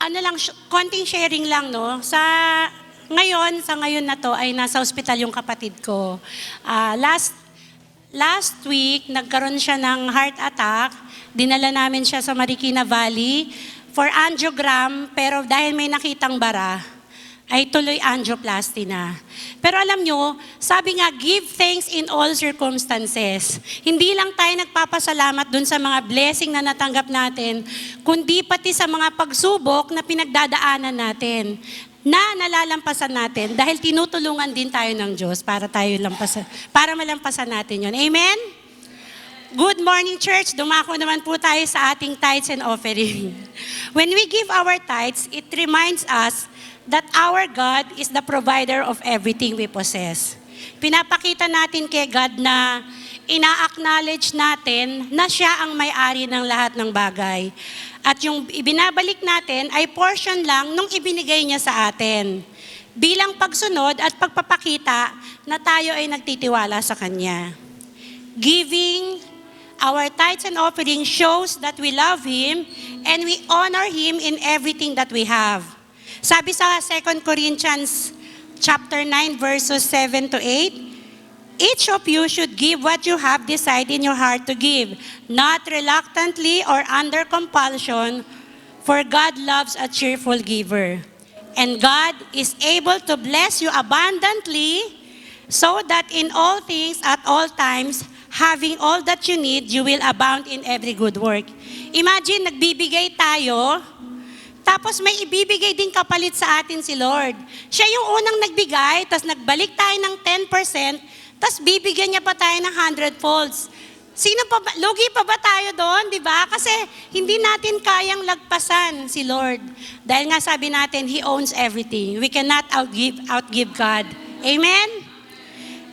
ano lang, konting sharing lang, no? Sa ngayon na to ay nasa ospital yung kapatid ko. Last week, nagkaroon siya ng heart attack. Dinala namin siya sa Marikina Valley for angiogram, pero dahil may nakitang bara, ay tuloy angioplasty na. Pero alam nyo, sabi nga, give thanks in all circumstances. Hindi lang tayo nagpapasalamat dun sa mga blessing na natanggap natin, kundi pati sa mga pagsubok na pinagdadaanan natin, na nalalampasan natin dahil tinutulungan din tayo ng Diyos para malampasan natin yun. Amen? Good morning, church. Dumako naman po tayo sa ating tithes and offering. When we give our tithes, it reminds us that our God is the provider of everything we possess. Pinapakita natin kay God na ina-acknowledge natin na siya ang may-ari ng lahat ng bagay. At yung ibinabalik natin ay portion lang nung ibinigay niya sa atin. Bilang pagsunod at pagpapakita na tayo ay nagtitiwala sa Kanya. Giving our tithes and offering shows that we love Him and we honor Him in everything that we have. Sabi sa 2 Corinthians chapter 9 verses 7 to 8, each of you should give what you have decided in your heart to give, not reluctantly or under compulsion, for God loves a cheerful giver. And God is able to bless you abundantly, so that in all things, at all times, having all that you need, you will abound in every good work. Imagine, nagbibigay tayo, tapos may ibibigay din kapalit sa atin si Lord. Siya yung unang nagbigay, tapos nagbalik tayo ng 10%, tapos bibigyan niya pa tayo ng 100-folds. Lugi pa ba tayo doon, di ba? Kasi hindi natin kayang lagpasan si Lord. Dahil nga sabi natin, He owns everything. We cannot outgive God. Amen?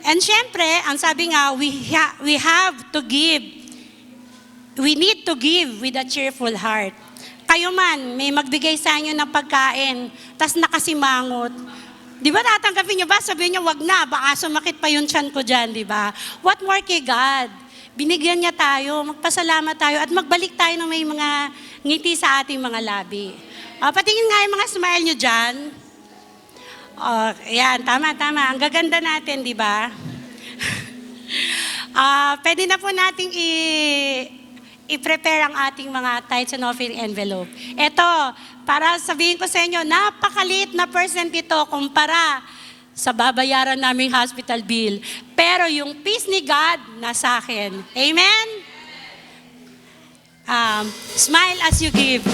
And syempre, ang sabi nga, we have to give. We need to give with a cheerful heart. Kayo man, may magbigay sa inyo ng pagkain, tas nakasimangot. Di ba tatanggapin niyo ba? Sabihin niyo, wag na, baka sumakit pa yung tiyan ko dyan, di ba? What more kay God? Binigyan niya tayo, magpasalamat tayo, at magbalik tayo ng may mga ngiti sa ating mga labi. Patingin nga yung mga smile niyo dyan. Ayan, tama. Ang gaganda natin, di ba? Pwede na po nating i-prepare ang ating mga tithes and offering envelope. Ito, para sabihin ko sa inyo, napakaliit na percent ito kumpara sa babayaran naming hospital bill. Pero yung peace ni God, nasa akin. Amen? Smile as you give.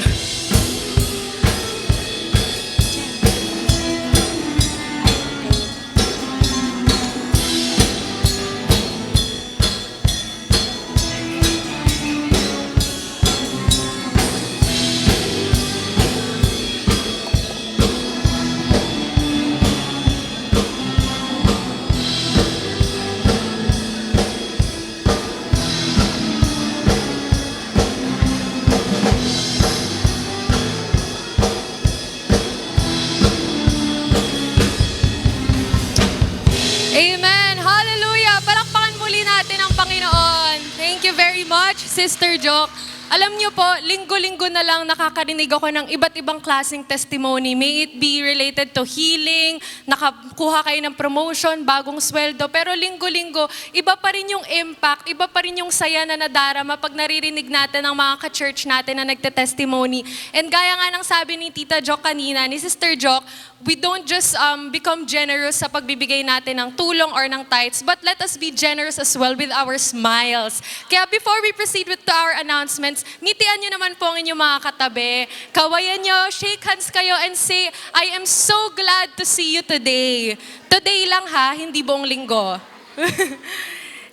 Sister Jock, alam niyo po, linggo-linggo na lang nakakarinig ako ng iba't ibang klaseng testimony. May it be related to healing, nakakuha kayo ng promotion, bagong sweldo. Pero linggo-linggo, iba pa rin yung impact, iba pa rin yung saya na nadarama pag naririnig natin ang mga ka-church natin na nagte-testimony. And gaya nga ng sabi ni Tita Jock kanina, ni Sister Jock, we don't just become generous sa pagbibigay natin ng tulong or ng tithes, but let us be generous as well with our smiles. Kaya before we proceed with our announcements, ngitian nyo naman po ang inyong mga katabi. Kawayan nyo, shake hands kayo and say, I am so glad to see you today. Today lang ha, hindi buong linggo.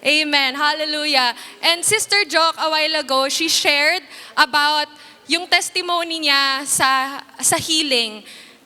Amen. Hallelujah. And Sister Jock, a while ago, she shared about yung testimony niya sa healing.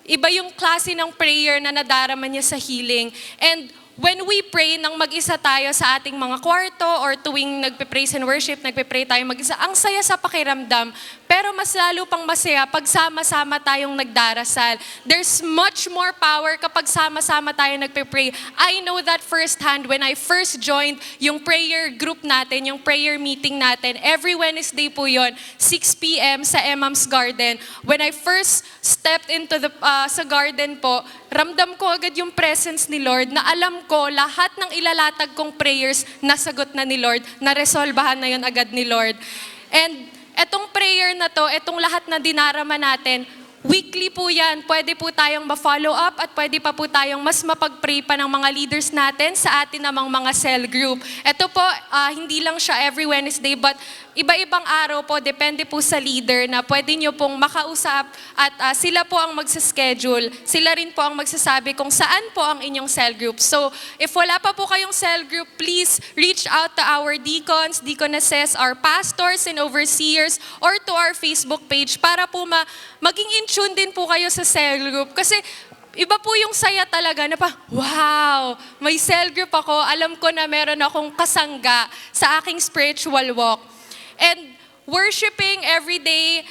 Iba yung klase ng prayer na nadarama niya sa healing. And when we pray nang mag-isa tayo sa ating mga kwarto or tuwing nagpe-praise and worship, nagpe-pray tayo mag-isa, ang saya sa pakiramdam. Pero mas lalo pang masaya pag sama-sama tayong nagdarasal. There's much more power kapag sama-sama tayo nagpe-pray. I know that firsthand when I first joined yung prayer group natin, yung prayer meeting natin. Every Wednesday po yon, 6 p.m. sa Emams Garden. When I first stepped into sa garden po, ramdam ko agad yung presence ni Lord na alam ko lahat ng ilalatag kong prayers nasagot na ni Lord, naresolbahan na yun agad ni Lord. And etong prayer na to, etong lahat na dinarama natin, weekly po yan. Pwede po tayong ma-follow up at pwede pa po tayong mas mapag-pray pa ng mga leaders natin sa atin namang mga cell group. Ito po, hindi lang siya every Wednesday, but iba-ibang araw po, depende po sa leader na pwede nyo pong makausap at sila po ang magsa-schedule. Sila rin po ang magsasabi kung saan po ang inyong cell group. So, if wala pa po kayong cell group, please reach out to our deacons, deaconesses, our pastors and overseers, or to our Facebook page para po maging in tune din po kayo sa cell group. Kasi iba po yung saya talaga na wow, may cell group ako, alam ko na meron akong kasangga sa aking spiritual walk. And worshiping every day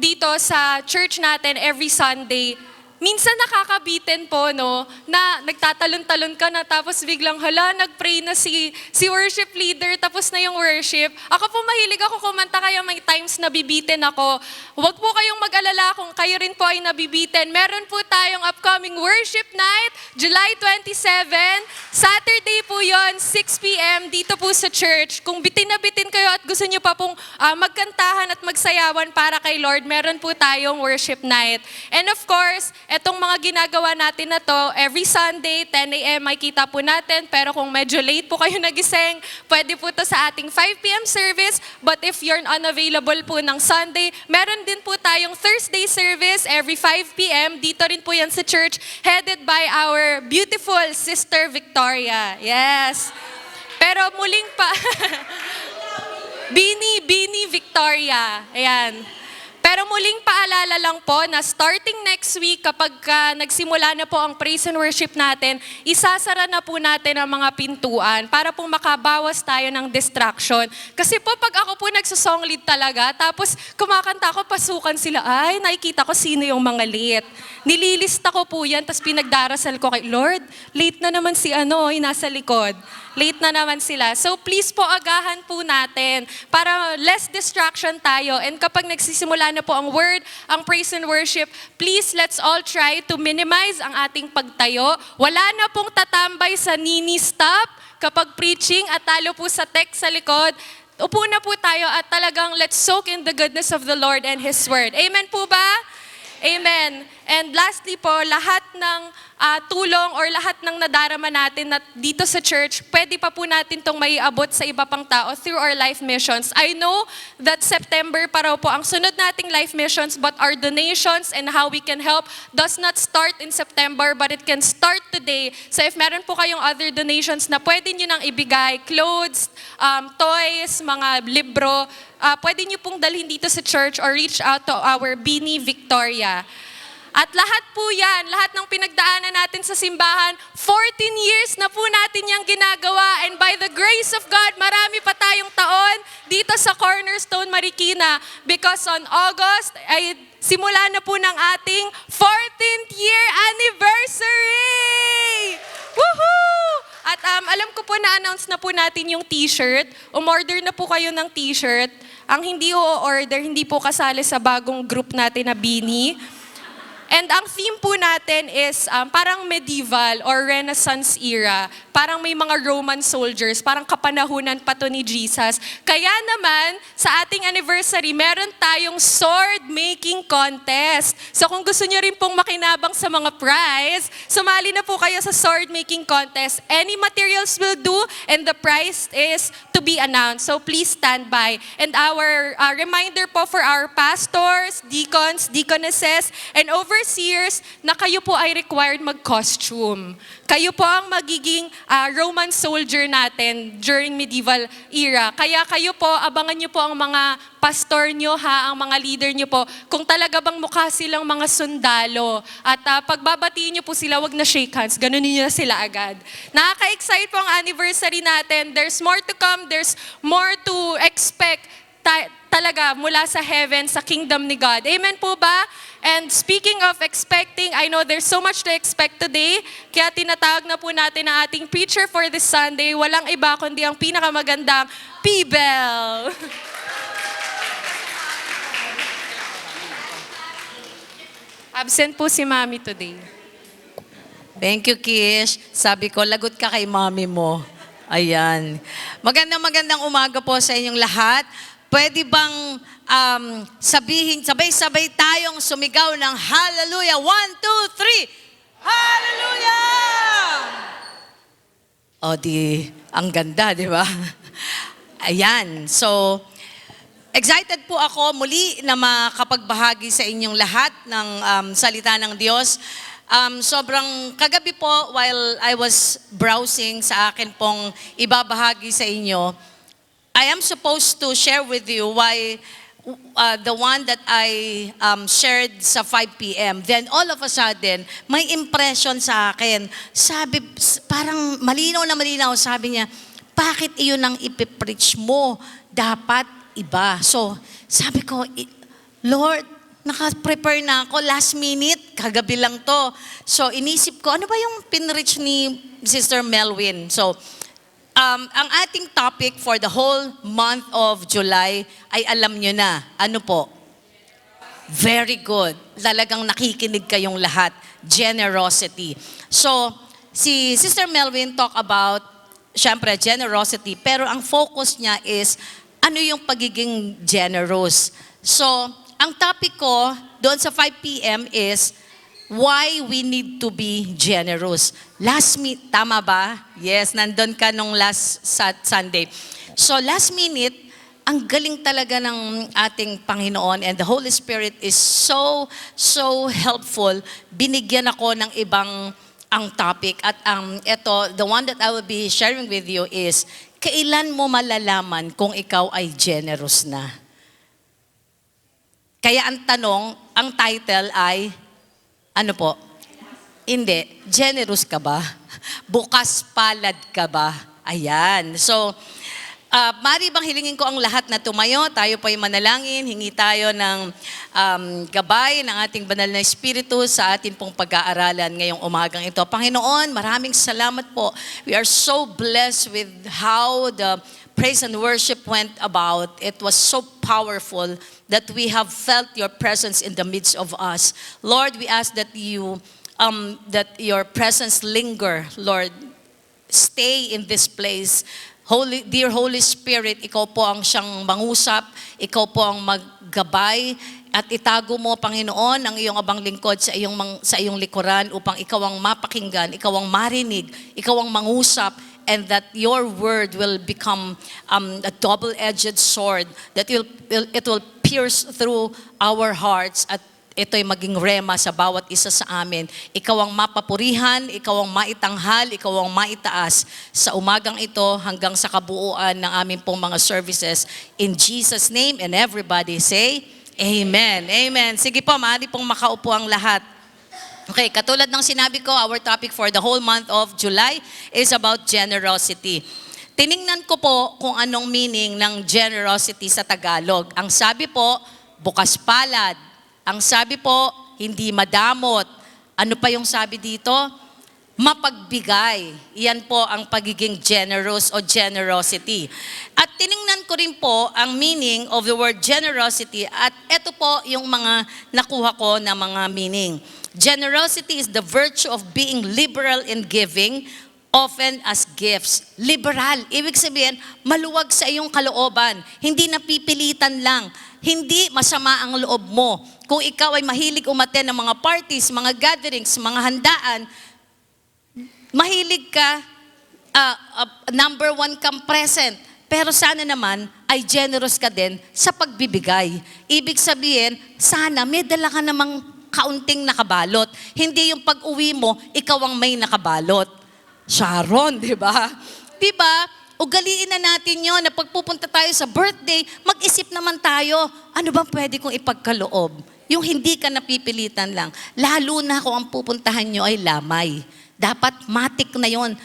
dito sa church natin every Sunday, minsan nakakabitin po, no, na nagtatalon-talon ka na tapos biglang, nag-pray na si worship leader, tapos na yung worship. Ako po mahilig ako kumanta, kaya may times na bibitin ako. Huwag po kayong mag-alala kung kayo rin po ay nabibitin. Meron po tayong upcoming worship night, July 27, Saturday po yon, 6 p.m. dito po sa church. Kung bitin na bitin kayo at gusto nyo pa pong magkantahan at magsayawan para kay Lord, meron po tayong worship night. And of course, etong mga ginagawa natin na to, every Sunday, 10 a.m. ay kita po natin. Pero kung medyo late po kayo nagising, pwede po to sa ating 5 p.m. service. But if you're unavailable po ng Sunday, meron din po tayong Thursday service every 5 p.m. Dito rin po yan sa church, headed by our beautiful Sister Victoria. Yes. Pero muling pa, Bini Victoria. Ayan. Pero muling paalala lang po na starting next week, kapag nagsimula na po ang praise and worship natin, isasara na po natin ang mga pintuan para po makabawas tayo ng distraction. Kasi po pag ako po nagsusong lead talaga, tapos kumakanta ko, pasukan sila, ay nakikita ko sino yung mga late. Nililista ko po yan, tapos pinagdarasal ko kay Lord, late na naman si nasa likod. Late na naman sila. So please po, agahan po natin para less distraction tayo. And kapag nagsisimula na po ang word, ang praise and worship, please let's all try to minimize ang ating pagtayo. Wala na pong tatambay sa nini stop kapag preaching at talo po sa text sa likod. Upo na po tayo at talagang let's soak in the goodness of the Lord and His Word. Amen po ba? Amen. And lastly po, lahat ng tulong or lahat ng nadarama natin na dito sa church, pwede pa po natin itong maiabot sa iba pang tao through our life missions. I know that September pa raw po ang sunod nating life missions, but our donations and how we can help does not start in September, but it can start today. So if meron po kayong other donations na pwede nyo nang ibigay, clothes, toys, mga libro, pwede nyo pong dalhin dito sa church or reach out to our Bini Victoria. At lahat po yan, lahat ng pinagdaanan natin sa simbahan, 14 years na po natin yung ginagawa. And by the grace of God, marami pa tayong taon dito sa Cornerstone Marikina. Because on August, ay simula na po ng ating 14th year anniversary! Woohoo! At alam ko po na-announce na po natin yung t-shirt. Umorder na po kayo ng t-shirt. Ang hindi o-order, hindi po kasali sa bagong group natin na Bini. And ang theme po natin is parang medieval or Renaissance era. Parang may mga Roman soldiers, parang kapanahunan pa to ni Jesus. Kaya naman, sa ating anniversary, meron tayong sword making contest. So kung gusto nyo rin pong makinabang sa mga prize, sumali na po kayo sa sword making contest. Any materials will do and the prize is to be announced. So please stand by. And our reminder po for our pastors, deacons, deaconesses, and over overseers na kayo po ay required mag-costume. Kayo po ang magiging Roman soldier natin during medieval era. Kaya kayo po, abangan nyo po ang mga pastor nyo ang mga leader nyo po, kung talaga bang mukha silang mga sundalo. At pagbabatiin nyo po sila, wag na shake hands, ganun nyo na sila agad. Nakaka-excite po ang anniversary natin. There's more to come, there's more to expect talaga mula sa heaven, sa kingdom ni God. Amen po ba? And speaking of expecting, I know there's so much to expect today, kaya tinatawag na po natin ang ating preacher for this Sunday. Walang iba kundi ang pinakamagandang P-Bell. Absent po si Mami today. Thank you, Kish. Sabi ko, lagot ka kay mami mo. Ayan. Magandang umaga po sa inyong lahat. Pwede bang sabihin, sabay-sabay tayong sumigaw ng hallelujah? 1, 2, 3. Hallelujah! O di, ang ganda, di ba? Ayan. So, excited po ako muli na makapagbahagi sa inyong lahat ng salita ng Diyos. Sobrang kagabi po while I was browsing sa akin pong ibabahagi sa inyo, I am supposed to share with you why the one that I shared sa 5 p.m. Then all of a sudden, may impression sa akin. Sabi, parang malinaw na malinaw, sabi niya, bakit iyon ang ipipreach mo? Dapat iba. So, sabi ko, Lord, naka-prepare na ako last minute, kagabi lang to. So, inisip ko, ano ba yung pinreach ni Sister Melwin? So, ang ating topic for the whole month of July ay alam nyo na. Ano po? Very good. Talagang nakikinig kayong lahat. Generosity. So, si Sister Melwin talk about, syempre, generosity. Pero ang focus niya is, ano yung pagiging generous? So, ang topic ko doon sa 5 p.m. is, why we need to be generous. Tama ba? Yes, nandun ka nung last Sunday. So last minute, ang galing talaga ng ating Panginoon and the Holy Spirit is so helpful. Binigyan ako ng ibang ang topic. At ito, the one that I will be sharing with you is, kailan mo malalaman kung ikaw ay generous na? Kaya ang tanong, ang title ay, ano po? Hindi. Generous ka ba? Bukas palad ka ba? Ayan. So, mari bang hilingin ko ang lahat na tumayo? Tayo po ay manalangin. Hingi tayo ng gabay ng ating banal na Espiritu sa atin pong pag-aaralan ngayong umagang ito. Panginoon, maraming salamat po. We are so blessed with how the praise and worship went about. It was so powerful that we have felt your presence in the midst of us. Lord, we ask that that your presence linger, Lord. Stay in this place. Dear Holy Spirit, ikaw po ang siyang mangusap, ikaw po ang maggabay, at itago mo, Panginoon, ang iyong abang lingkod sa iyong likuran upang ikaw ang mapakinggan, ikaw ang marinig, ikaw ang mangusap, and that your word will become a double-edged sword, that it will pierce through our hearts at ito'y maging rema sa bawat isa sa amin. Ikaw ang mapapurihan, ikaw ang maitanghal, ikaw ang maitaas sa umagang ito hanggang sa kabuuan ng aming pong mga services. In Jesus' name, and everybody say, Amen. Amen. Sige po, maaari pong makaupo ang lahat. Okay, katulad ng sinabi ko, our topic for the whole month of July is about generosity. Tiningnan ko po kung anong meaning ng generosity sa Tagalog. Ang sabi po, bukas palad. Ang sabi po, hindi madamot. Ano pa yung sabi dito? Mapagbigay. Iyan po ang pagiging generous o generosity. At tiningnan ko rin po ang meaning of the word generosity at ito po yung mga nakuha ko na mga meaning. Generosity is the virtue of being liberal in giving, often as gifts. Liberal, ibig sabihin, maluwag sa iyong kalooban. Hindi napipilitan lang. Hindi masama ang loob mo. Kung ikaw ay mahilig umattend ng mga parties, mga gatherings, mga handaan, mahilig ka, number one kang present. Pero sana naman ay generous ka din sa pagbibigay. Ibig sabihin, sana may dala ka namang kaunting nakabalot. Hindi yung pag-uwi mo, ikaw ang may nakabalot. Sharon, di ba? Di ba? Ugaliin na natin yon na pagpupunta tayo sa birthday, mag-isip naman tayo, ano ba pwede kong ipagkaloob? Yung hindi ka napipilitan lang. Lalo na kung ang pupuntahan nyo ay lamay. Dapat matik na yon.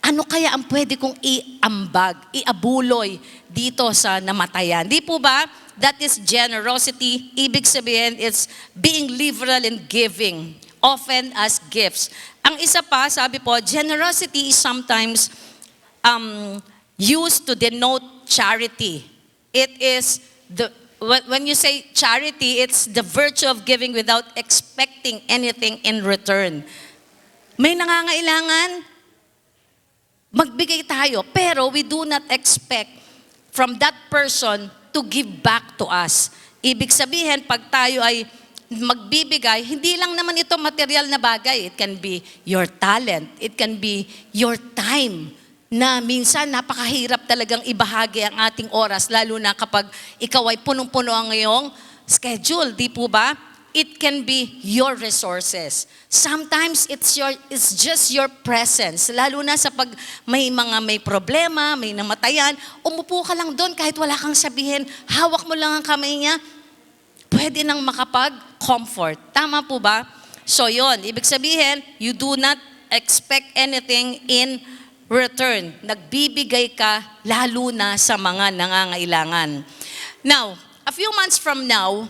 Ano kaya ang pwede kong iambag, iabuloy dito sa namatayan? Di po ba? That is generosity. Ibig sabihin, it's being liberal in giving, often as gifts. Ang isa pa, sabi po, generosity is sometimes used to denote charity. It is when you say charity, it's the virtue of giving without expecting anything in return. May nangangailangan, magbigay tayo, pero we do not expect from that person to give back to us. Ibig sabihin, pag tayo ay magbibigay, hindi lang naman ito material na bagay. It can be your talent. It can be your time na minsan napakahirap talagang ibahagi ang ating oras, lalo na kapag ikaw ay punong-puno ang iyong schedule. Di po ba? It can be your resources. Sometimes it's just your presence. Lalo na sa pag may problema, may namatayan, umupo ka lang doon kahit wala kang sabihin, hawak mo lang ang kamay niya, pwede nang makapag-comfort. Tama po ba? So yon, ibig sabihin, you do not expect anything in return. Nagbibigay ka lalo na sa mga nangangailangan. Now, a few months from now,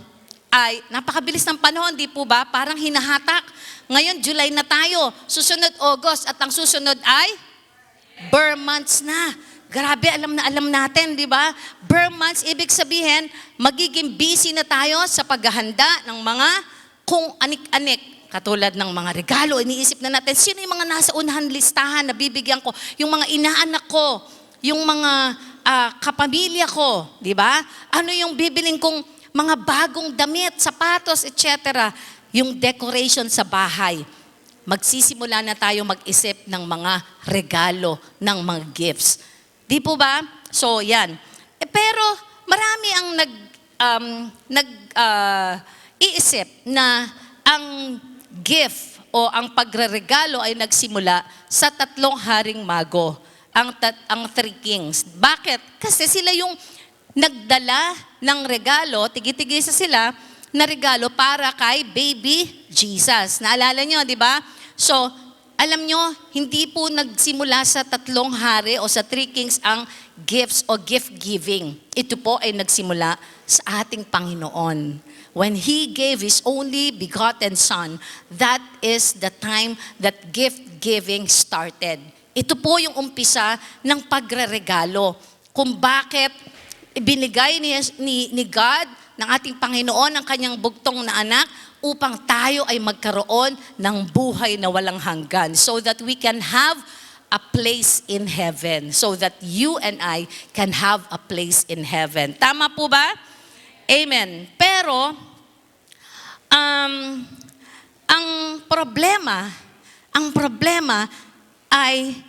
ay napakabilis ng panahon, di po ba? Parang hinahatak. Ngayon, July na tayo. Susunod, August. At ang susunod ay Burr months na. Grabe, alam na alam natin, di ba? Burr months, ibig sabihin, magiging busy na tayo sa paghahanda ng mga kung anik-anik. Katulad ng mga regalo, iniisip na natin, sino yung mga nasa unahan listahan na bibigyan ko? Yung mga inaanak ko, yung mga kapamilya ko, di ba? Ano yung bibiling kong mga bagong damit, sapatos, etc. Yung decoration sa bahay. Magsisimula na tayo mag-isip ng mga regalo, ng mga gifts. Di po ba? So, yan. Pero marami ang iisip na ang gift o ang pagreregalo ay nagsimula sa 3 haring mago, ang 3 kings. Bakit? Kasi sila yung nagdala ng regalo, tigi-tigi sila na regalo para kay baby Jesus. Naalala nyo, di ba? So, alam nyo, hindi po nagsimula sa 3 hari o sa 3 kings ang gifts o gift giving. Ito po ay nagsimula sa ating Panginoon. When He gave His only begotten Son, that is the time that gift giving started. Ito po yung umpisa ng pagreregalo. Kung bakit ibinigay ni God, ng ating Panginoon, ang kanyang bugtong na anak, upang tayo ay magkaroon ng buhay na walang hanggan. So that we can have a place in heaven. So that you and I can have a place in heaven. Tama po ba? Amen. Pero, ang problema ay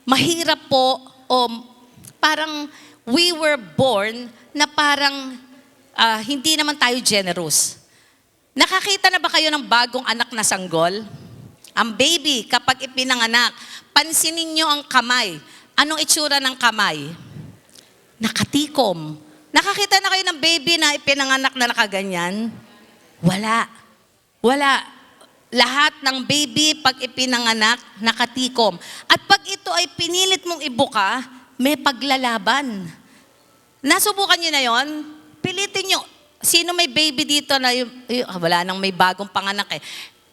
mahirap po o parang we were born na parang hindi naman tayo generous. Nakakita na ba kayo ng bagong anak na sanggol? Ang baby, kapag ipinanganak, pansinin nyo ang kamay. Anong itsura ng kamay? Nakatikom. Nakakita na kayo ng baby na ipinanganak na nakaganyan? Wala. Wala. Lahat ng baby, pag ipinanganak, nakatikom. At pag ito ay pinilit mong ibuka, may paglalaban. Nasubukan nyo na yon? Pilitin nyo. Sino may baby dito na wala nang may bagong panganak eh.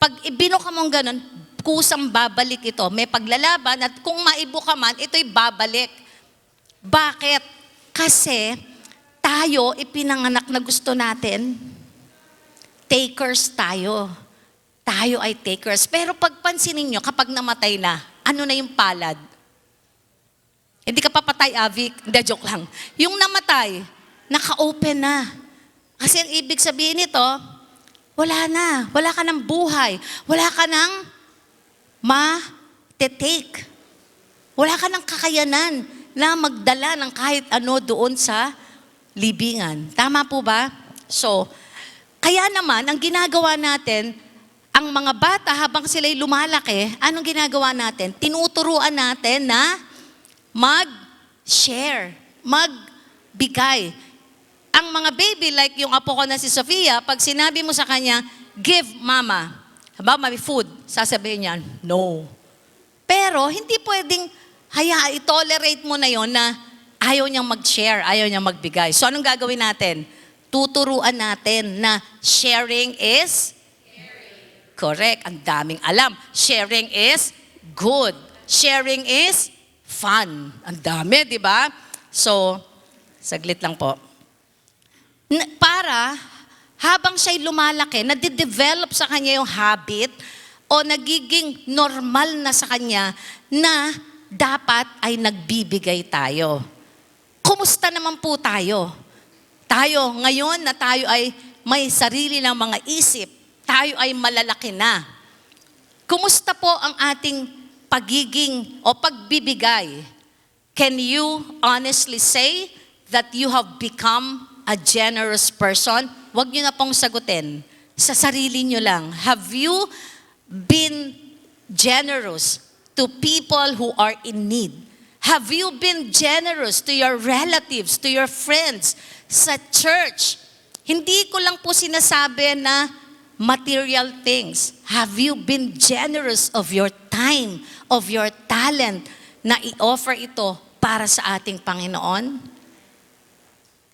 Pag ibinuka mong ganun, kusang babalik ito. May paglalaban at kung maibuka man, ito'y babalik. Bakit? Kasi tayo ipinanganak na gusto natin. Takers tayo. Tayo ay takers. Pero pagpansinin nyo, kapag namatay na, ano na yung palad? Hindi ka papatay, Avi. Hindi, joke lang. Yung namatay, naka-open na. Kasi ang ibig sabihin nito, wala na. Wala ka ng buhay. Wala ka ng ma-take. Wala ka ng kakayanan na magdala ng kahit ano doon sa libingan. Tama po ba? So, Kaya naman, ang ginagawa natin, ang mga bata habang sila'y lumalaki, anong ginagawa natin? Tinuturuan natin na mag-share, magbigay. Ang mga baby, like yung apo ko na si Sofia, pag sinabi mo sa kanya, give mama, may food, sasabihin niya, no. Pero hindi pwedeng i-tolerate mo na yon na ayaw niyang mag-share, ayaw niyang magbigay. So anong gagawin natin? Tuturuan natin na sharing is correct. Ang daming alam. Sharing is good. Sharing is fun. Ang dami, di ba? So, saglit lang po. Para habang siya'y lumalaki, nade-develop sa kanya yung habit o nagiging normal na sa kanya na dapat ay nagbibigay tayo. Kumusta naman po tayo? Tayo, ngayon na tayo ay may sarili ng mga isip, tayo ay malalaki na. Kumusta po ang ating pagiging o pagbibigay? Can you honestly say that you have become a generous person? Huwag niyo na pong sagutin. Sa sarili niyo lang. Have you been generous to people who are in need? Have you been generous to your relatives, to your friends, sa church? Hindi ko lang po sinasabi na material things. Have you been generous of your time, of your talent, na i-offer ito para sa ating Panginoon?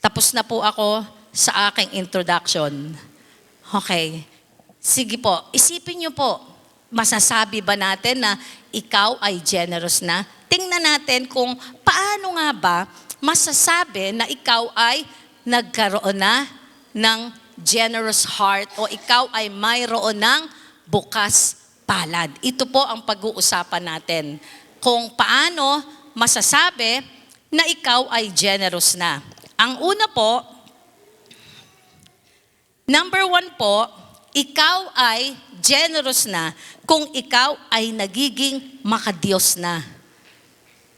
Tapos na po ako sa aking introduction. Okay. Sige po, isipin niyo po, masasabi ba natin na ikaw ay generous na? Tingnan natin kung paano nga ba masasabi na ikaw ay nagkaroon na ng generous heart o ikaw ay mayroon ng bukas palad. Ito po ang pag-uusapan natin. Kung paano masasabi na ikaw ay generous na. Ang una po, number 1 po, ikaw ay generous na kung ikaw ay nagiging makadiyos na.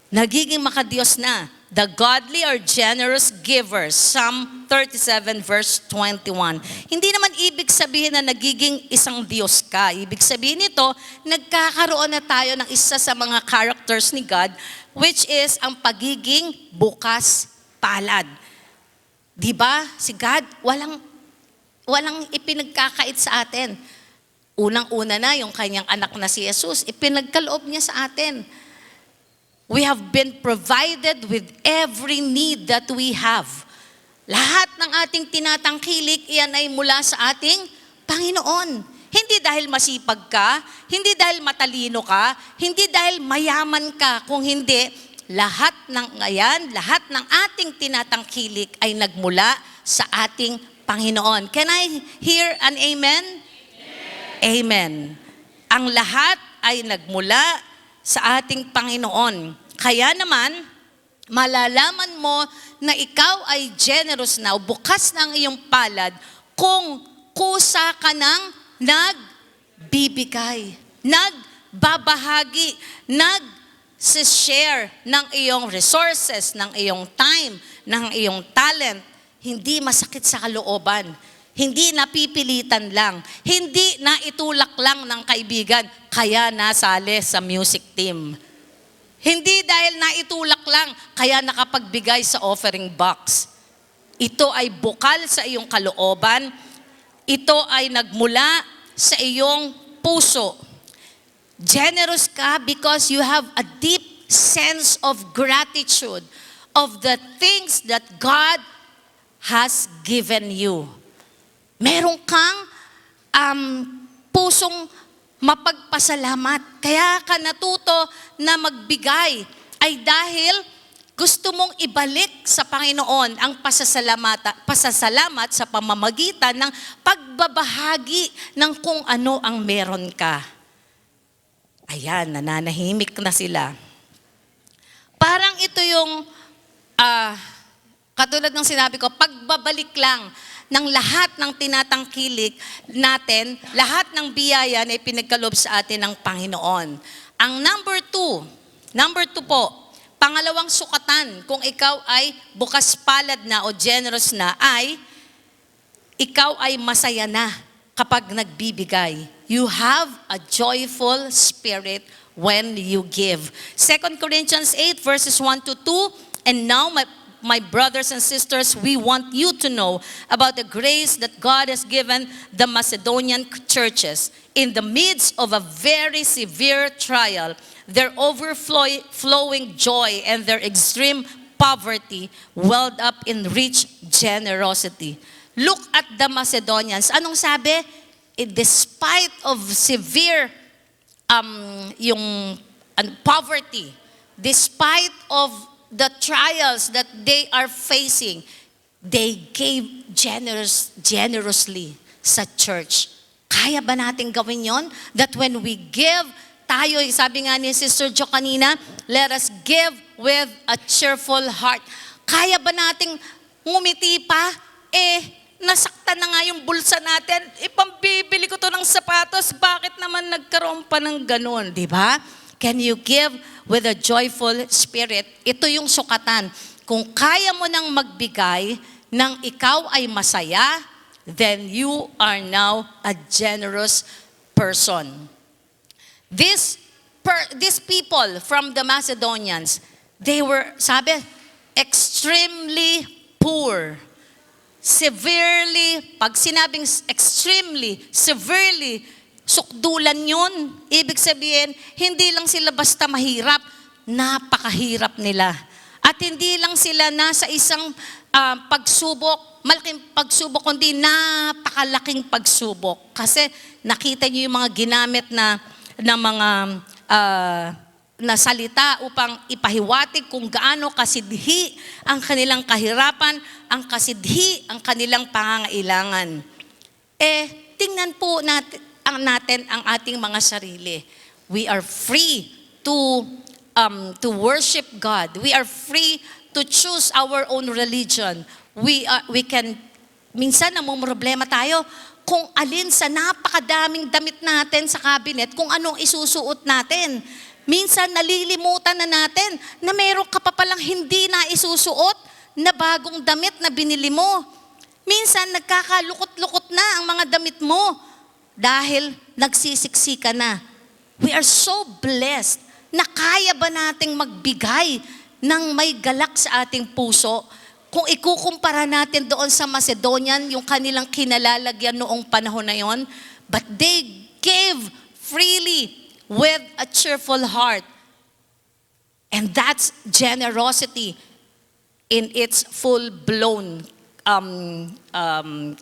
Nagiging makadiyos na. The godly are generous givers. Psalm 37 verse 21. Hindi naman ibig sabihin na nagiging isang Diyos ka. Ibig sabihin nito, nagkakaroon na tayo ng isa sa mga characters ni God, which is ang pagiging bukas palad. Diba? Si God, walang ipinagkakait sa atin. Unang-una na yung kanyang anak na si Jesus, ipinagkaloob niya sa atin. We have been provided with every need that we have. Lahat ng ating tinatangkilik, iyan ay mula sa ating Panginoon. Hindi dahil masipag ka, hindi dahil matalino ka, hindi dahil mayaman ka, kung hindi, lahat ng ating tinatangkilik ay nagmula sa ating Panginoon. Can I hear an amen? Amen. Ang lahat ay nagmula sa ating Panginoon. Kaya naman, malalaman mo na ikaw ay generous na o bukas ng iyong palad kung kusa ka ng nagbibigay, nagbabahagi, nag-share ng iyong resources, ng iyong time, ng iyong talent. Hindi masakit sa kalooban. Hindi napipilitan lang. Hindi naitulak lang ng kaibigan, kaya nasali sa music team. Hindi dahil naitulak lang, kaya nakapagbigay sa offering box. Ito ay bukal sa iyong kalooban. Ito ay nagmula sa iyong puso. Generous ka because you have a deep sense of gratitude of the things that God has given you. Meron kang pusong mapagpasalamat. Kaya ka natuto na magbigay ay dahil gusto mong ibalik sa Panginoon ang pasasalamat sa pamamagitan ng pagbabahagi ng kung ano ang meron ka. Ayan, nananahimik na sila. Parang ito yung, katulad ng sinabi ko, pagbabalik lang ng lahat ng tinatangkilik natin, lahat ng biyaya na ipinagkaloob sa atin ng Panginoon. Ang number 2 po, pangalawang sukatan kung ikaw ay bukas palad na o generous na ay ikaw ay masaya na kapag nagbibigay. You have a joyful spirit when you give. 2 Corinthians 8 verses 1 to 2, and now my brothers and sisters, we want you to know about the grace that God has given the Macedonian churches. In the midst of a very severe trial, their overflowing joy and their extreme poverty welled up in rich generosity. Look at the Macedonians. Anong sabi? Despite of severe poverty, despite of the trials that they are facing, they gave generously sa church. Kaya ba natin gawin yon? That when we give, tayo, sabi nga ni Sister Jo kanina, let us give with a cheerful heart. Kaya ba nating ngumiti pa? Nasaktan na nga yung bulsa natin. Pambibili ko to ng sapatos. Bakit naman nagkaroon pa ng ganun? Diba? Can you give with a joyful spirit? Ito yung sukatan. Kung kaya mo nang magbigay nang ikaw ay masaya, then you are now a generous person. These people from the Macedonians, they were, sabi, extremely poor. Severely, pag sinabing extremely, severely, sukdulan yun. Ibig sabihin, hindi lang sila basta mahirap, napakahirap nila. At hindi lang sila nasa isang pagsubok, malaking pagsubok, kundi napakalaking pagsubok. Kasi nakita niyo yung mga ginamit na mga na salita upang ipahiwatig kung gaano kasidhi ang kanilang kahirapan, ang kasidhi ang kanilang pangangailangan. Tingnan po natin ang ating mga sarili. We are free to worship God. We are free to choose our own religion. We can, minsan namumroblema tayo kung alin sa napakadaming damit natin sa cabinet, kung anong isusuot natin. Minsan nalilimutan na natin na meron ka pa palang hindi na isusuot na bagong damit na binili mo. Minsan nagkakalukot-lukot na ang mga damit mo dahil nagsisiksi ka na. We are so blessed na kaya ba nating magbigay ng may galak sa ating puso. Kung ikukumpara natin doon sa Macedonian, yung kanilang kinalalagyan noong panahon na yon, but they gave freely with a cheerful heart. And that's generosity in its full-blown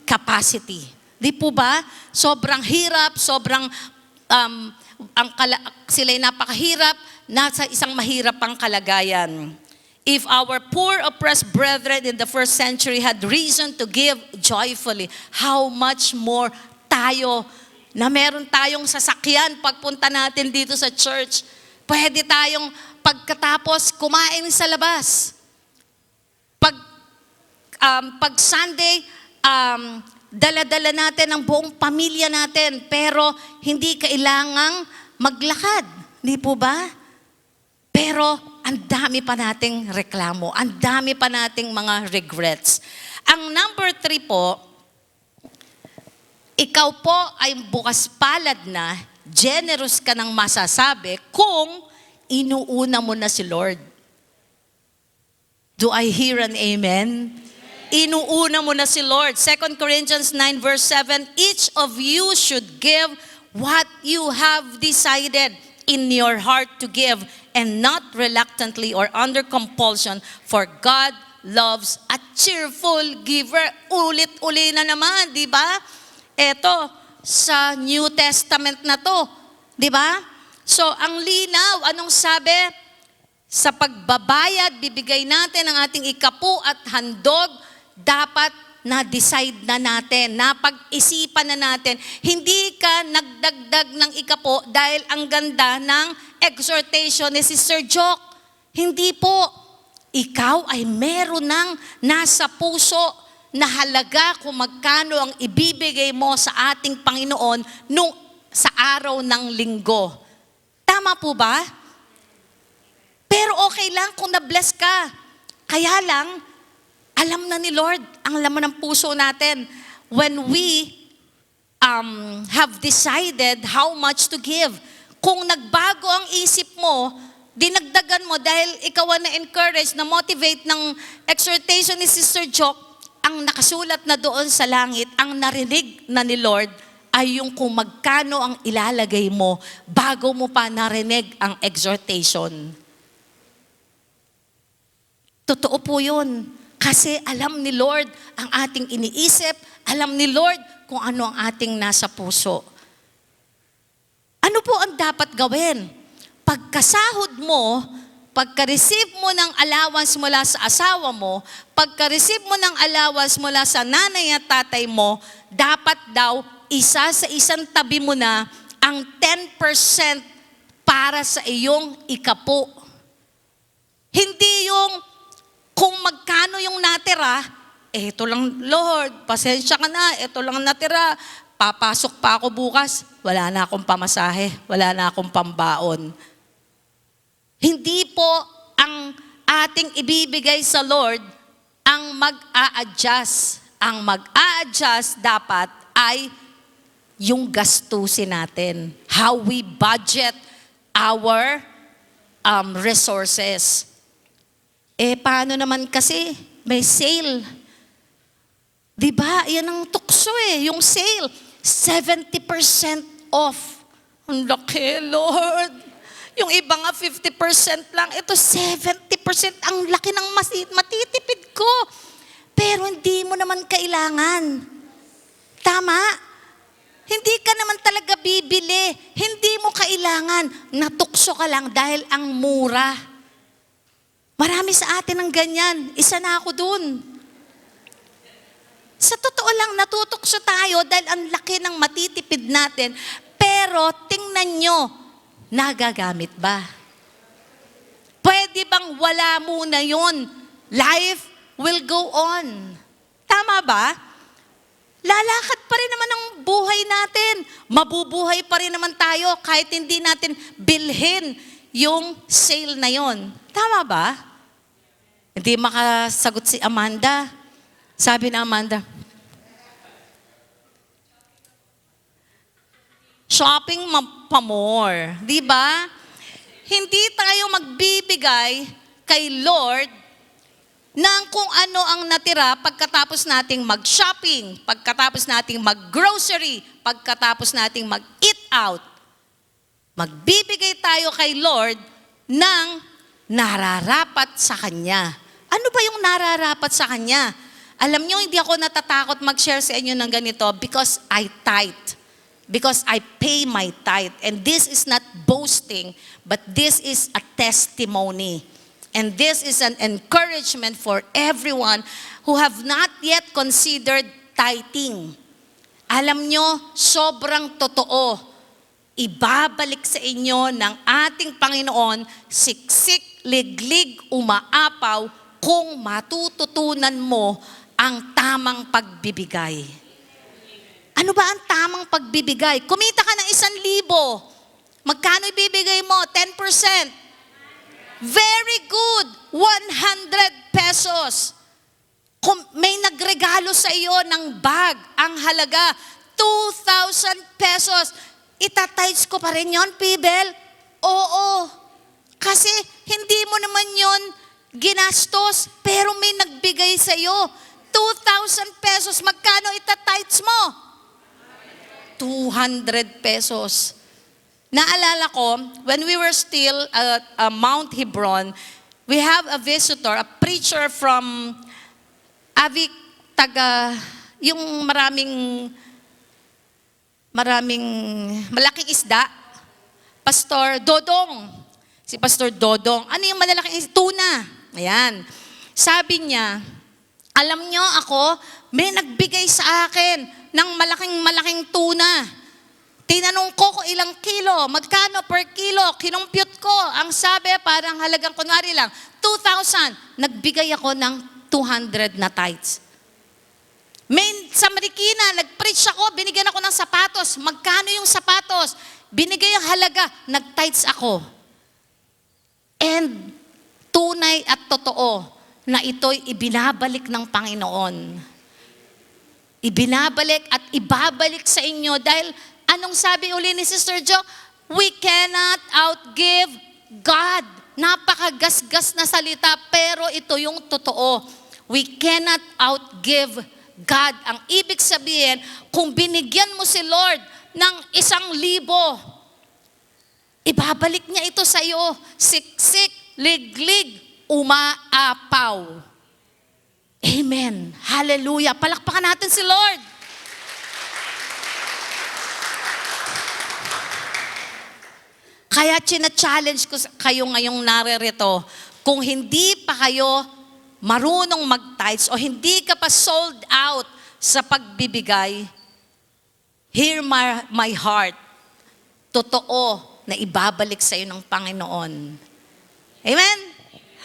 capacity. Di po ba? Sobrang hirap, sila'y napakahirap, nasa isang mahirap ang kalagayan. If our poor oppressed brethren in the first century had reason to give joyfully, how much more tayo na meron tayong sasakyan pagpunta natin dito sa church. Pwede tayong pagkatapos kumain sa labas. Pag Sunday, dala-dala natin ang buong pamilya natin, pero hindi kailangang maglakad. Di po ba? Pero ang dami pa nating reklamo, ang dami pa nating mga regrets. Ang number 3 po, ikaw po ay bukas palad na, generous ka ng masasabi kung inuuna mo na si Lord. Do I hear an amen? Inuuna mo na si Lord. 2 Corinthians 9 verse 7, each of you should give what you have decided in your heart to give, and not reluctantly or under compulsion, for God loves a cheerful giver. Ulit-uli na naman, di ba? Eto, sa New Testament na to, di ba? So, ang linaw, anong sabi? Sa pagbabayad, bibigay natin ang ating ikapu at handog, dapat na-decide na natin, napag-isipan na natin. Hindi ka nagdagdag ng ikapo dahil ang ganda ng exhortation ni Sister Joke. Hindi po. Ikaw ay meron ng nasa puso na halaga kung magkano ang ibibigay mo sa ating Panginoon sa araw ng linggo. Tama po ba? Pero okay lang kung na-bless ka. Kaya lang, alam na ni Lord ang laman ng puso natin. when we have decided how much to give. Kung nagbago ang isip mo, dinagdagan mo dahil ikaw ang na-encourage, na-motivate ng exhortation ni Sister Jock, ang nakasulat na doon sa langit, ang narinig na ni Lord, ay yung kung magkano ang ilalagay mo bago mo pa narinig ang exhortation. Totoo po yun. Kasi alam ni Lord ang ating iniisip, alam ni Lord kung ano ang ating nasa puso. Ano po ang dapat gawin? Pagkasahod mo, pagka-receive mo ng allowance mula sa asawa mo, pagka-receive mo ng allowance mula sa nanay at tatay mo, dapat daw isa sa isang tabi mo na ang 10% para sa iyong ikapo. Hindi yung kung magkano yung natira, eto lang Lord, pasensya ka na, eto lang natira, papasok pa ako bukas, wala na akong pamasahe, wala na akong pambaon. Hindi po ang ating ibibigay sa Lord ang mag-a-adjust. Ang mag-a-adjust dapat ay yung gastusin natin. How we budget our resources. Paano naman kasi? May sale. Diba? Yan ang tukso yung sale. 70% off. Ang laki, Lord. Yung iba nga 50% lang. Ito 70%. Ang laki ng matitipid ko. Pero hindi mo naman kailangan. Tama? Hindi ka naman talaga bibili. Hindi mo kailangan. Natukso ka lang dahil ang mura. Marami sa atin ang ganyan. Isa na ako dun. Sa totoo lang, natutukso tayo dahil ang laki ng matitipid natin. Pero tingnan nyo, nagagamit ba? Pwede bang wala muna yun? Life will go on. Tama ba? Lalakad pa rin naman ang buhay natin. Mabubuhay pa rin naman tayo kahit hindi natin bilhin yung sale na yon. Tama ba? Hindi makasagot si Amanda. Sabi na Amanda, shopping pa more. Di ba? Hindi tayo magbibigay kay Lord ng kung ano ang natira pagkatapos nating mag-shopping, pagkatapos nating mag-grocery, pagkatapos nating mag-eat out. Magbibigay tayo kay Lord ng nararapat sa Kanya. Ano ba yung nararapat sa Kanya? Alam nyo, hindi ako natatakot mag-share sa inyo ng ganito because I tithe. Because I pay my tithe. And this is not boasting, but this is a testimony. And this is an encouragement for everyone who have not yet considered tithing. Alam nyo, sobrang totoo. Ibabalik sa inyo ng ating Panginoon, siksik, liglig, umaapaw, kung matututunan mo ang tamang pagbibigay. Ano ba ang tamang pagbibigay? Kumita ka ng 1,000. Magkano ibibigay mo? 10%. Very good. 100 pesos. Kung may nagregalo sa iyo ng bag, ang halaga, 2,000 pesos. Itatides ko pa rin yun, Pibel? Oo. Kasi hindi mo naman yun ginastos, pero may nagbigay sa iyo. 2,000 pesos. Magkano itatides mo? 200 pesos. Naalala ko, when we were still at Mount Hebron, we have a visitor, a preacher from Avik, yung malaking isda, Pastor Dodong. Si Pastor Dodong. Ano yung malalaking isda? Tuna. Ayan. Sabi niya, alam nyo ako, may nagbigay sa akin ng malaking tuna. Tinanong ko kung ilang kilo, magkano per kilo, kinumpyut ko. Ang sabi, parang halagang kunwari lang, 2,000. Nagbigay ako ng 200 na tithes. Sa Marikina, nag-preach ako, binigyan ako ng sapatos. Magkano yung sapatos? Binigay ang halaga, nag-tithes ako. And tunay at totoo na ito'y ibinabalik ng Panginoon. ibinabalik at ibabalik sa inyo dahil anong sabi uli ni Sister Jo? We cannot outgive God. Napakagasgas na salita, pero ito yung totoo. We cannot outgive God. Ang ibig sabihin, kung binigyan mo si Lord ng 1,000, ibabalik niya ito sa iyo. Siksik, liglig, umaapaw. Amen. Hallelujah. Palakpakan natin si Lord. Kaya china-challenge ko kayo ngayong naririto, kung hindi pa kayo marunong mag-tithes o hindi ka pa sold out sa pagbibigay, hear my heart. Totoo na ibabalik sa iyo ng Panginoon. Amen?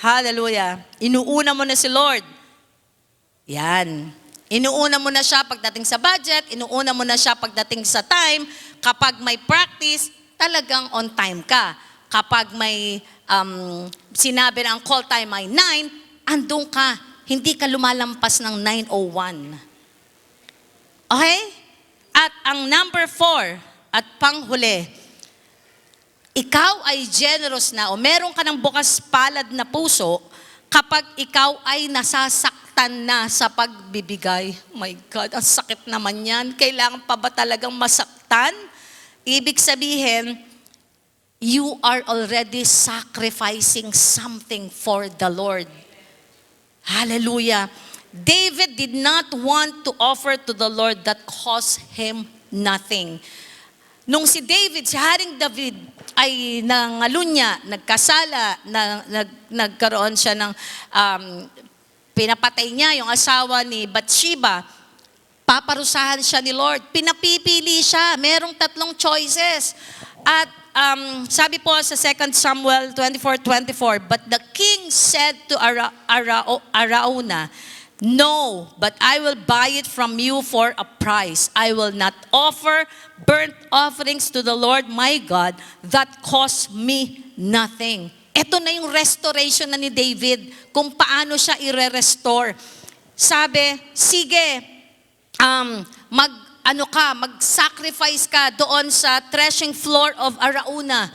Hallelujah. Inuuna mo na si Lord. Yan. Inuuna mo na siya pagdating sa budget, inuuna mo na siya pagdating sa time. Kapag may practice, talagang on time ka. Kapag may sinabi na ang call time ay 9, andun ka. Hindi ka lumalampas ng 9:01. Okay? At ang number 4, at panghuli, ikaw ay generous na o meron ka ng bukas palad na puso kapag ikaw ay nasasaktan na sa pagbibigay. My God, ang sakit naman yan. Kailangan pa ba talagang masaktan? Ibig sabihin, you are already sacrificing something for the Lord. Hallelujah. David did not want to offer to the Lord that cost him nothing. Nung si David, si Haring David, ay nangalunya, nagkasala, nagkaroon siya ng, pinapatay niya yung asawa ni Bathsheba, paparusahan siya ni Lord. Pinapipili siya. Merong 3 choices. At sabi po sa 2 Samuel 24:24, but the king said to Arauna, no, but I will buy it from you for a price. I will not offer burnt offerings to the Lord my God that cost me nothing. Ito na yung restoration na ni David, kung paano siya i-restore. Sabi, sige, mag-sacrifice ka doon sa threshing floor of Arauna.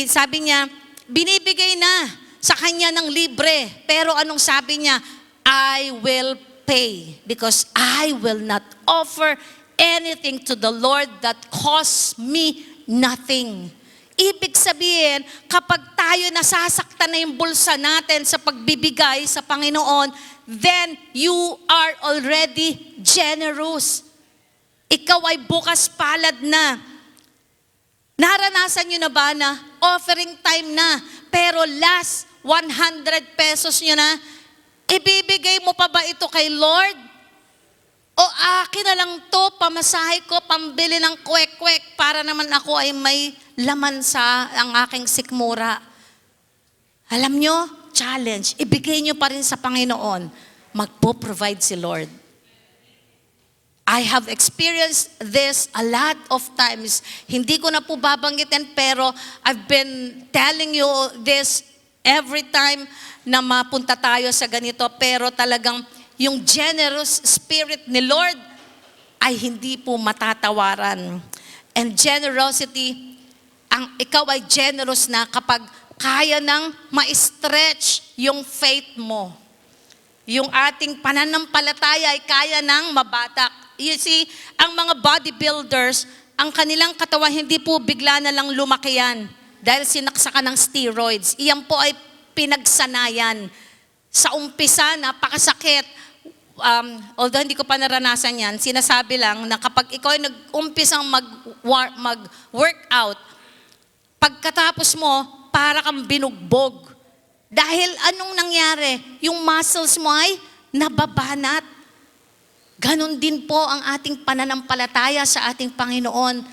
Sabi niya, binibigay na sa kanya ng libre. Pero anong sabi niya? I will pay because I will not offer anything to the Lord that costs me nothing. Ibig sabihin, kapag tayo nasasaktan na yung bulsa natin sa pagbibigay sa Panginoon, then you are already generous. Ikaw ay bukas palad na. Naranasan nyo na ba na offering time na, pero last 100 pesos nyo na, ibibigay mo pa ba ito kay Lord? O akin na lang to, pamasahe ko, pambili ng kwek-kwek para naman ako ay may laman sa ang aking sikmura. Alam nyo, challenge, ibigay nyo pa rin sa Panginoon. Magpo-provide si Lord. I have experienced this a lot of times. Hindi ko na po babanggitin, pero I've been telling you this every time na mapunta tayo sa ganito. Pero talagang yung generous spirit ni Lord ay hindi po matatawaran. And generosity, ikaw ay generous na kapag kaya nang ma-stretch yung faith mo. Yung ating pananampalataya ay kaya nang mabatak. You see, ang mga bodybuilders, ang kanilang katawan hindi po bigla na lang lumaki yan dahil sinaksakan ng steroids. Iyan po ay pinagsanayan. Sa umpisa, napakasakit. Although hindi ko pa naranasan yan, sinasabi lang na kapag ikaw ay nag-umpisang mag-workout, pagkatapos mo, para kang binugbog. Dahil anong nangyari? Yung muscles mo ay nababanat. Ganon din po ang ating pananampalataya sa ating Panginoon.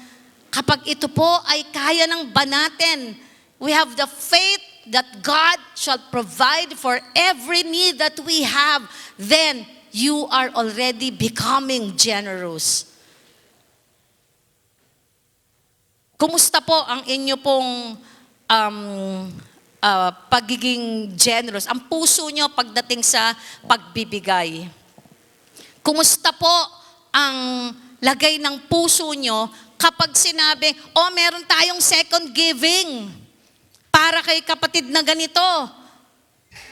Kapag ito po ay kaya ng banatin, we have the faith that God shall provide for every need that we have, then you are already becoming generous. Kumusta po ang inyo pong pagiging generous? Ang puso nyo pagdating sa pagbibigay. Kumusta po ang lagay ng puso nyo kapag sinabi, meron tayong second giving para kay kapatid na ganito.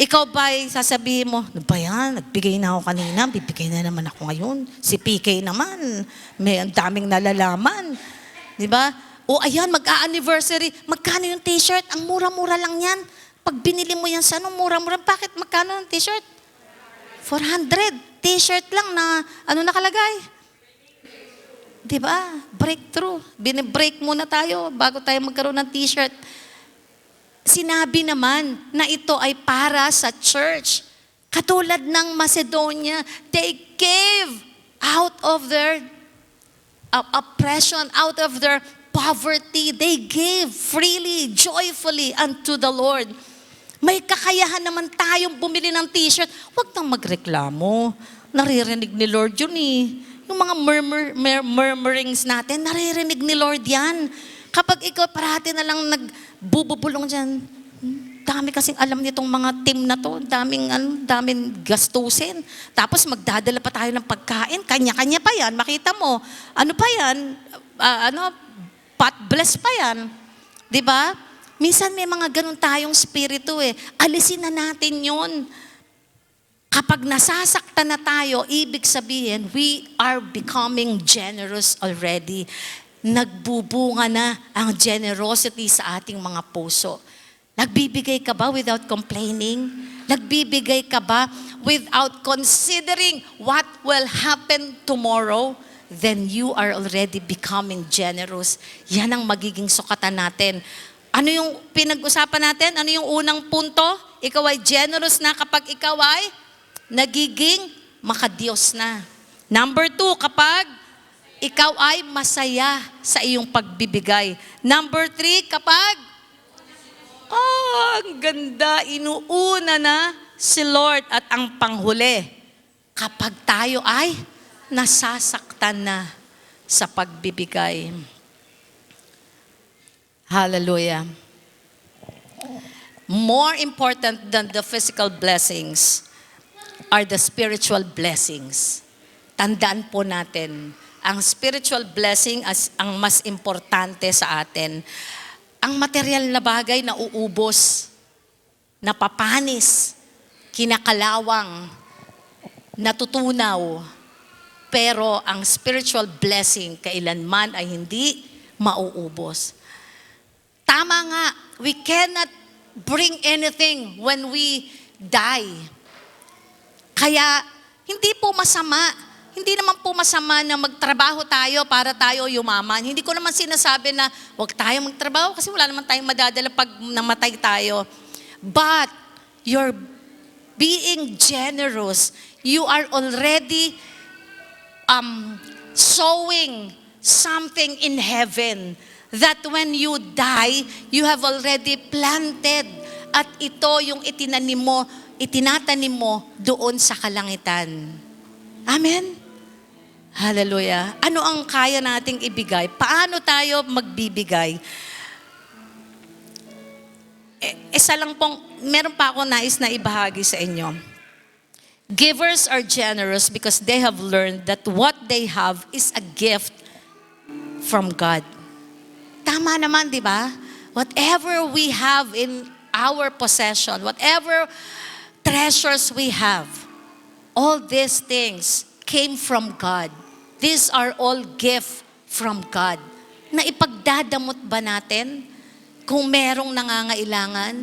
Ikaw ba'y sasabihin mo, ano ba yan? Nagbigay na ako kanina, bibigay na naman ako ngayon. Si PK naman, may ang daming nalalaman. Di ba? O ayan, mag-a-anniversary. Magkano yung t-shirt? Ang mura-mura lang yan. Pag binili mo yan sa mura-mura. Bakit magkano yung t-shirt? 400. T-shirt lang na, nakalagay? Di ba? Breakthrough. Binibreak muna tayo bago tayo magkaroon ng t-shirt. Sinabi naman na ito ay para sa church. Katulad ng Macedonia, they gave out of their oppression, out of their poverty. They gave freely, joyfully unto the Lord. May kakayahan naman tayong bumili ng t-shirt. Huwag nang magreklamo. Naririnig ni Lord yun eh. Yung mga murmurings natin, naririnig ni Lord yan. Kapag ikaw parati na lang nagbubulong dyan, dami kasing alam nitong mga team na to, daming gastusin. Tapos magdadala pa tayo ng pagkain, kanya-kanya pa yan, makita mo. Ano pa yan? Pot bless pa yan. Di ba? Minsan may mga ganun tayong spirito eh. Alisin na natin yun. Kapag nasasaktan na tayo, ibig sabihin, we are becoming generous already. Nagbubunga na ang generosity sa ating mga puso. Nagbibigay ka ba without complaining? Nagbibigay ka ba without considering what will happen tomorrow? Then you are already becoming generous. Yan ang magiging sukatan natin. Ano yung pinag-usapan natin? Ano yung unang punto? Ikaw ay generous na kapag ikaw ay nagiging makadiyos na. Number 2, kapag ikaw ay masaya sa iyong pagbibigay. Number 3, kapag, ang ganda, inuuna na si Lord. At ang panghuli, kapag tayo ay nasasaktan na sa pagbibigay. Hallelujah. More important than the physical blessings are the spiritual blessings. Tandaan po natin, ang spiritual blessing as ang mas importante sa atin. Ang material na bagay na uubos, napapanis, kinakalawang, natutunaw. Pero ang spiritual blessing kailanman ay hindi mauubos. Tama nga, we cannot bring anything when we die. Kaya hindi po masama. Hindi naman po masama na magtrabaho tayo para tayo yumaman. Hindi ko naman sinasabi na huwag tayo magtrabaho kasi wala naman tayong madadala pag namatay tayo. But you're being generous. You are already sowing something in heaven that when you die, you have already planted. At ito yung itinatanim mo doon sa kalangitan. Amen? Hallelujah. Ano ang kaya nating ibigay? Paano tayo magbibigay? Isa lang pong, meron pa ako nais na ibahagi sa inyo. Givers are generous because they have learned that what they have is a gift from God. Tama naman, di ba? Whatever we have in our possession, whatever treasures we have, all these things came from God. These are all gift from God. Na ipagdadamot ba natin kung merong nangangailangan?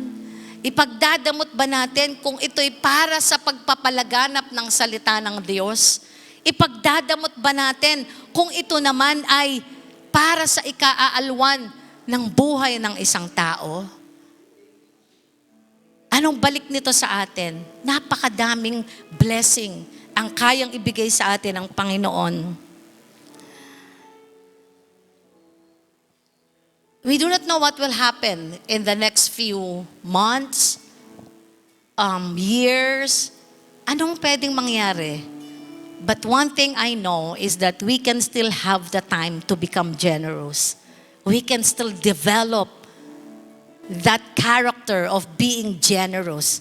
Ipagdadamot ba natin kung ito'y para sa pagpapalaganap ng salita ng Diyos? Ipagdadamot ba natin kung ito naman ay para sa ikaaalwan ng buhay ng isang tao? Anong balik nito sa atin? Napakadaming blessing ang kayang ibigay sa atin ng Panginoon. We do not know what will happen in the next few months, years. Anong pwedeng mangyari? But one thing I know is that we can still have the time to become generous. We can still develop that character of being generous.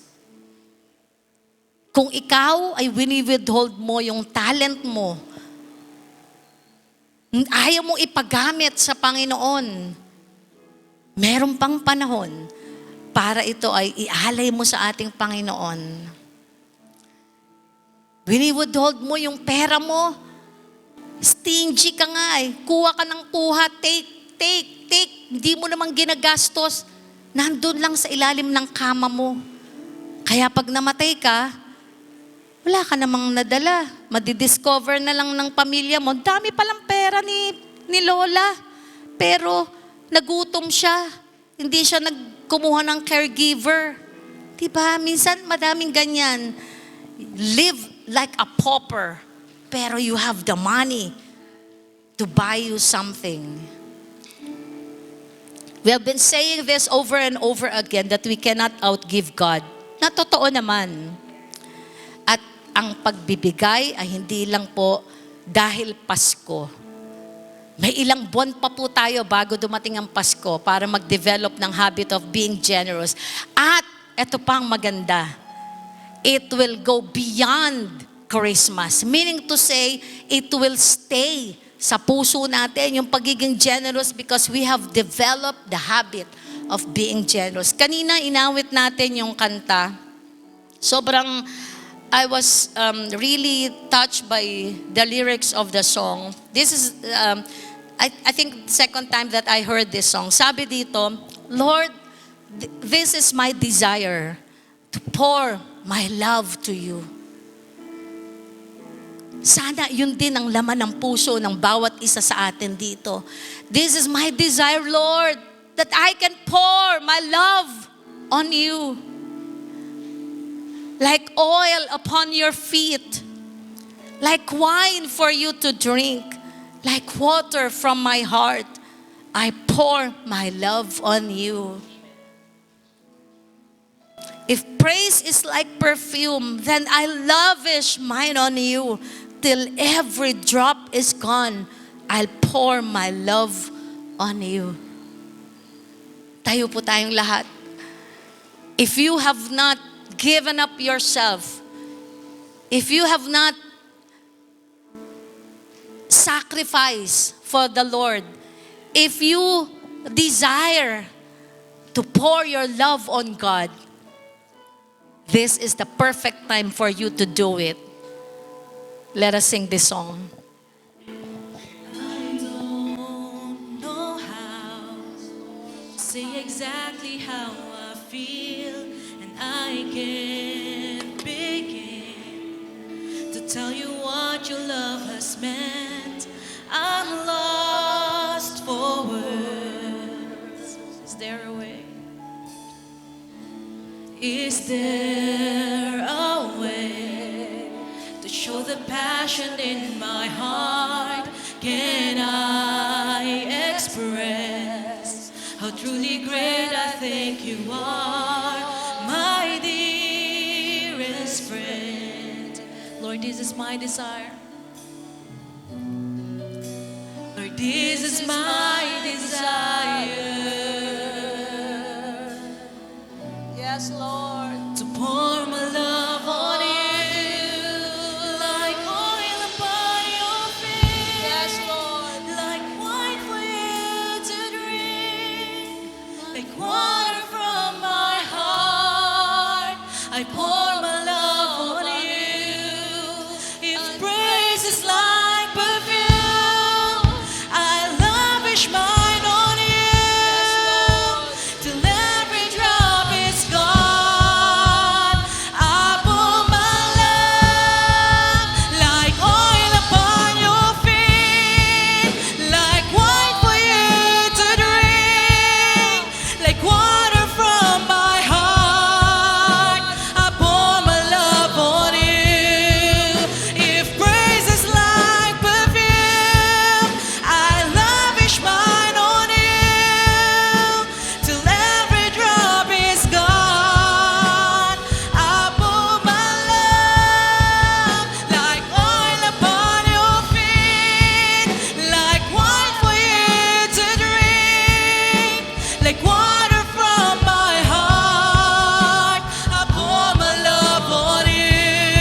Kung ikaw ay wini-withhold mo yung talent mo, ayaw mo ipagamit sa Panginoon, meron pang panahon para ito ay ialay mo sa ating Panginoon. Wini-withhold mo yung pera mo, stingy ka nga eh. Kuha ka ng kuha, take. Hindi mo namang ginagastos. Nandun lang sa ilalim ng kama mo. Kaya pag namatay ka, wala ka namang nadala. Madidiscover na lang ng pamilya mo, dami palang pera ni Lola. Pero nagutom siya. Hindi siya nagkumuha ng caregiver. Diba? Minsan madaming ganyan. Live like a pauper, pero you have the money to buy you something. We have been saying this over and over again that we cannot outgive God. Na totoo naman. At ang pagbibigay ay hindi lang po dahil Pasko. May ilang buwan pa po tayo bago dumating ang Pasko para mag-develop ng habit of being generous. At ito pang maganda, it will go beyond Christmas. Meaning to say, it will stay sa puso natin yung pagiging generous because we have developed the habit of being generous. Kanina inawit natin yung kanta. Sobrang I was really touched by the lyrics of the song. This is, I think, second time that I heard this song. Sabi dito, Lord, this is my desire to pour my love to you. Sana yun din ang laman ng puso ng bawat isa sa atin dito. This is my desire, Lord, that I can pour my love on you. Like oil upon your feet, like wine for you to drink, like water from my heart, I pour my love on you. If praise is like perfume, then I lavish mine on you till every drop is gone. I'll pour my love on you. Tayo po tayong lahat. If you have not given up yourself, if you have not sacrificed for the Lord, if you desire to pour your love on God, this is the perfect time for you to do it. Let us sing this song. I don't know how to say exactly how I feel, and I can't begin to tell you what your love has meant. I'm lost for words. Is there a way? Is there a way to show the passion in my heart? Can I express how truly great I think you are, my dearest friend? Lord, this is my desire. Lord, this is my desire. Yes, Lord. To pour my love on you, like oil upon your feet. Yes, Lord. Like wine for you to drink, like water from my heart. I pour my love on you. If praise is like perfume, I lavish mine on you till every drop is gone. I pour my love like oil upon your feet, like wine for you to drink, like water from my heart. I pour my love on you. If praise is like perfume, I lavish mine on you till every drop is gone. I pour my love like oil upon your feet, like wine for you to drink, like water from my heart. I pour my love on you.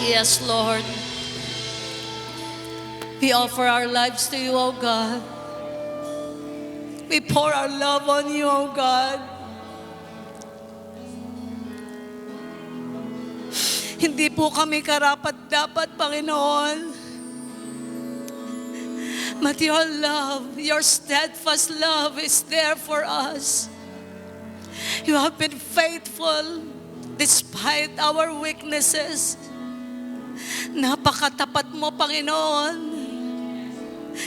Yes, Lord. We offer our lives to you, O God. We pour our love on you, O God. Hindi po kami karapat-dapat, Panginoon. But your love, your steadfast love is there for us. You have been faithful despite our weaknesses. Napakatapat mo, Panginoon.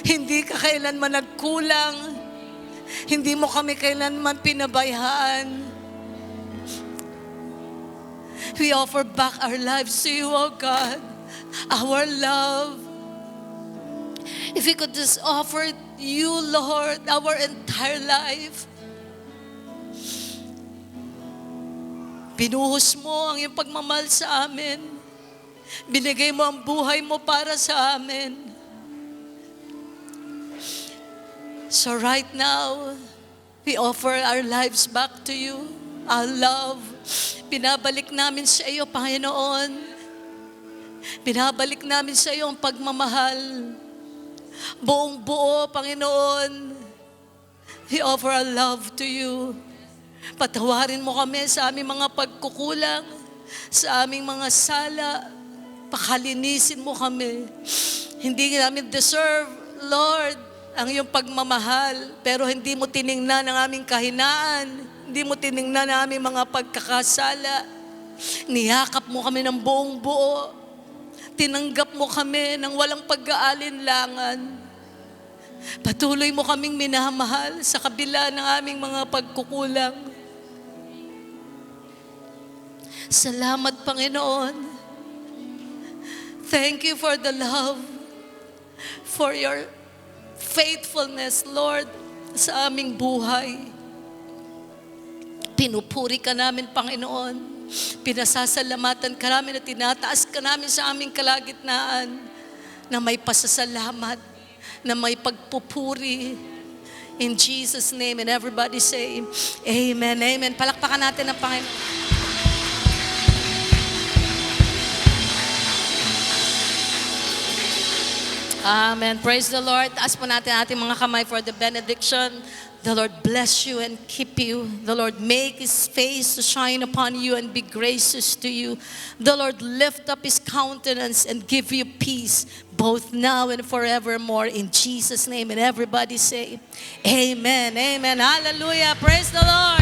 Hindi ka kailanman nagkulang. Hindi mo kami kailanman pinabayaan. We offer back our lives to you, O God. Our love. If we could just offer you, Lord, our entire life. Binuhos mo ang iyong pagmamahal sa amin. Binigay mo ang buhay mo para sa amin. So right now, we offer our lives back to you. Our love. Binabalik namin sa iyo, Panginoon. Binabalik namin sa iyo ang pagmamahal. Buong buo, Panginoon. We offer our love to you. Patawarin mo kami sa aming mga pagkukulang, sa aming mga sala. Pakalinisin mo kami. Hindi namin deserve, Lord, ang iyong pagmamahal, pero hindi mo tiningnan ang aming kahinaan. Hindi mo tiningnan ang aming mga pagkakasala. Niyakap mo kami ng buong buo. Tinanggap mo kami ng walang pag-aalinlangan. Patuloy mo kaming minamahal sa kabila ng aming mga pagkukulang. Salamat, Panginoon. Thank you for the love, for your faithfulness, Lord, sa aming buhay. Pinupuri ka namin, Panginoon. Pinasasalamatan ka namin at tinataas ka namin sa aming kalagitnaan na may pasasalamat, na may pagpupuri. In Jesus' name, and everybody say, Amen, Amen. Palakpakan natin ang Panginoon. Amen. Praise the Lord. Taas po natin ating mga kamay for the benediction. The Lord bless you and keep you. The Lord make His face to shine upon you and be gracious to you. The Lord lift up His countenance and give you peace, both now and forevermore. In Jesus' name. And everybody say, Amen. Amen. Hallelujah. Praise the Lord.